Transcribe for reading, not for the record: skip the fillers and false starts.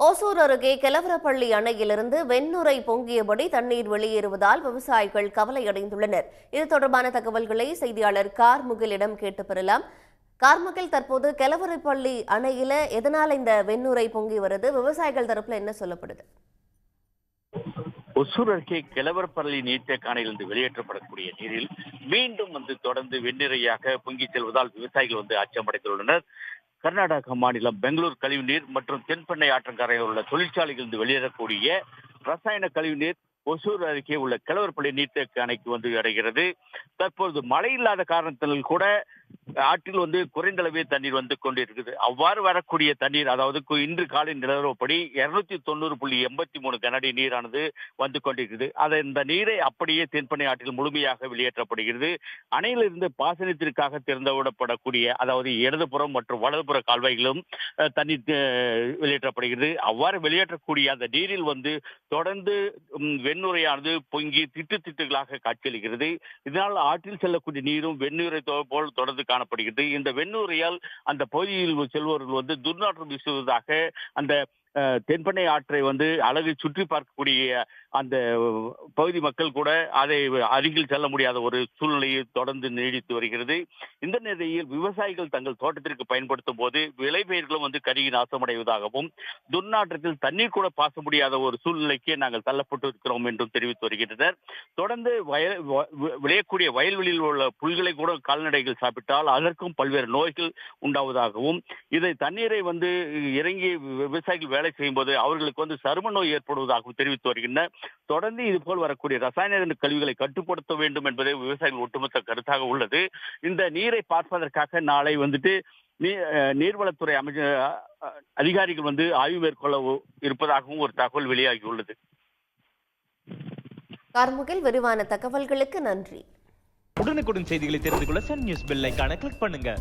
ஓசூர் அருகே கெலவரப்பள்ளி அணையிலிருந்து வெண்ணுரை பொங்கியபடி தண்ணீர் வெளியேறுவதால் விவசாயிகள் கவலையடைந்துள்ளனர். இது தொடர்பான தகவல்களை செய்தியாளர் கார்முகிலிடம் கேட்டு பெறலாம். கார்முகில், தற்போது கெலவரப்பள்ளி அணையில எதனால் இந்த வெண்ணுரை பொங்கி வருது? விவசாயிகள் தரப்புல என்ன சொல்லப்படுது? ஒசூர் அருகே கிழவரப்பள்ளி நீர்த்தேக்க அணையிலிருந்து வெளியேற்றப்படக்கூடிய நீரில் மீண்டும் தொடர்ந்து வெண்ணிறையாக பொங்கி செல்வதால் விவசாயிகள் அச்சமடைந்துள்ளனர். கர்நாடக மாநிலம் பெங்களூர் கழிவுநீர் மற்றும் தென்பெண்ணை ஆற்றங்கரையில் உள்ள தொழிற்சாலைகளிலிருந்து வெளியேறக்கூடிய ரசாயன கழிவுநீர் ஒசூர் அருகே உள்ள கிழவரப்பள்ளி நீர்த்தேக்க அணைக்கு அடைகிறது. தற்போது மழை இல்லாத காரணத்தினால் கூட ஆற்றில் குறைந்த அளவே தண்ணீர் கொண்டிருக்குது. அவ்வாறு வரக்கூடிய தண்ணீர், அதாவது இன்று காலை நிலவரப்படி 290.83 கனஅடி நீரானது கொண்டிருக்கிறது. இந்த நீரை அப்படியே தென்பெண்ணை ஆற்றில் முழுமையாக வெளியேற்றப்படுகிறது. அணையிலிருந்து பாசனத்திற்காக திறந்து விடப்படக்கூடிய, அதாவது இடதுபுறம் மற்றும் வலதுபுற கால்வாய்களும் தண்ணீர் வெளியேற்றப்படுகிறது. அவ்வாறு வெளியேற்றக்கூடிய அந்த நீரில் தொடர்ந்து வெண்ணுரையானது பொங்கி திட்டு திட்டுகளாக காட்சியளிக்கிறது. இதனால் ஆற்றில் செல்லக்கூடிய நீரும் வெண்ணுரை போல் தொடர்ந்து காணப்படுகிறது. இந்த வெண்ணுரையால் அந்த பகுதியில் செல்பவர்கள் துர்நாற்றம் வீசுவதாக அந்த தென்பெண்ணை ஆற்றை அழகை சுற்றி பார்க்கக்கூடிய அந்த பகுதி மக்கள் கூட அதை அருகில் செல்ல முடியாத ஒரு சூழ்நிலையை தொடர்ந்து நீடித்து வருகிறது. இந்த நிலையில் விவசாயிகள் தங்கள் தோட்டத்திற்கு பயன்படுத்தும் போது விளைபயிர்களும் கருகி நாசமடைவதாகவும், துர்நாற்றத்தில் தண்ணீர் கூட பாச முடியாத ஒரு சூழ்நிலைக்கு நாங்கள் தள்ளப்பட்டு இருக்கிறோம் என்றும் தெரிவித்து வருகின்றனர். தொடர்ந்து விளையக்கூடிய வயல்வெளியில் உள்ள புல்களை கூட கால்நடைகள் சாப்பிட்டால் அதற்கும் பல்வேறு நோய்கள் உண்டாவதாகவும், இதை தண்ணீரை இறங்கி விவசாயிகள் வேலை செய்யும் போது அவர்களுக்கு சரும நோய் ஏற்படுவதாகவும் தெரிவித்து வருகின்றனர். தொடர்ந்து இதுபோல் வரக்கூடிய ரசாயன கழிவுகளை கட்டுப்படுத்த வேண்டும் என்பதே விவசாயிகள் ஒட்டுமொத்த கருத்தாக உள்ளது. இந்த நீரை பார்ப்பதற்காக நாளை நீர்வளத்துறை அதிகாரிகள் ஆய்வு மேற்கொள்ள இருப்பதாகவும் ஒரு தகவல் வெளியாகியுள்ளது. கார்முகில், விரிவான தகவல்களுக்கு நன்றி. உடனுக்குடன் செய்திகளை தெரிந்து கொள்ள சன் நியூஸ் பெல் ஐகானை கிளிக் பண்ணுங்க.